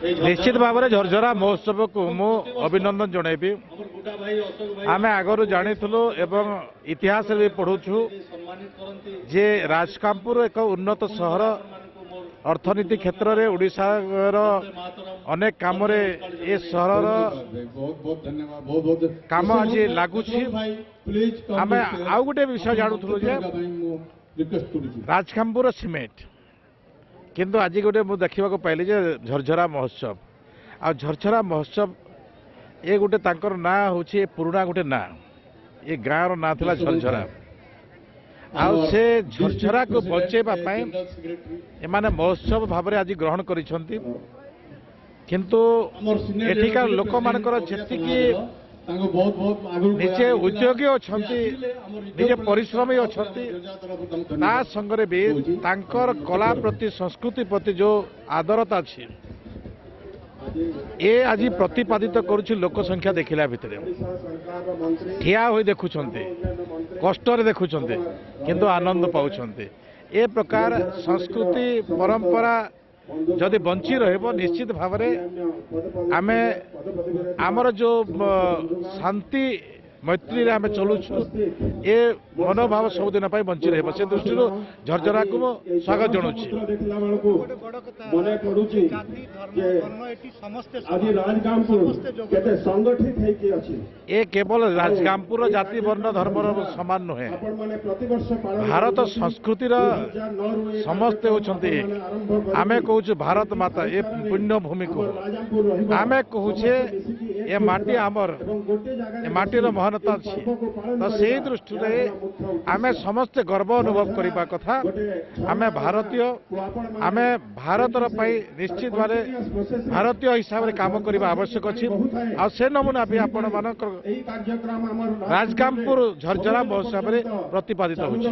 निश्चित भाव में झरझरा महोत्सव को मु अभिनंदन जनइबी आम आगु जानी एवं इतिहास भी पढ़ुछु जे राजकामपुर एक उन्नत सहर अर्थनीति क्षेत्र में ओडिशार अनेक काम ए सहर काम आज लगुच आम आउ गोटे विषय जानूलु जे राजकामपुर सीमेंट किंतु आज गोटे मुझे देखा पाइली जे झरझरा महोत्सव आ झरझरा महोत्सव ये गोटे तांकर ना हूँ पुराना गोटे ना ये गाँव ना था झरझरा आउ से झरझरा को बचेवाई एमाने महोत्सव भाव में आज ग्रहण करिसेंती किंतु एठिकार लोक मानकर जेतिकी निजे उद्योगी अच्छा निजे परिश्रमी अच्छा ता संगरे भी तांकर कला प्रति संस्कृति प्रति जो आदरता अच्छी ए आज प्रतिपादित करुच्ची लोक संख्या देखला भितर ठिया होई देखुछंते कष्टर देखुछंते किंतु आनंद पाउछंते ए प्रकार संस्कृति परंपरा जदि बंची रहिबो निश्चित भाव में आमे आमर जो शांति मैत्री आम चलुछु ए मनोभाव सबुदिन बंची रहिबो से दृष्टि झरझरा को स्वागत जनाऊँ ए केवल राजगामपुर जाति वर्ण धर्म समान नुहे भारत संस्कृतिर समस्ते होती आम कहूँ भारत माता ए पुण्य भूमि को आम कहूचे ए माटी आमर ए माटीर महानता अच्छी तो से दृष्टि आम समस्ते गर्व अनुभव करने कथा आम भारतीय आम भारतर निश्चित भाव भारतीय हिसाब से काम करने आवश्यक अच्छी आ से नमूना भी आपण मान राजगामपुर झरझरा महोत्सव में प्रतिपादित होची।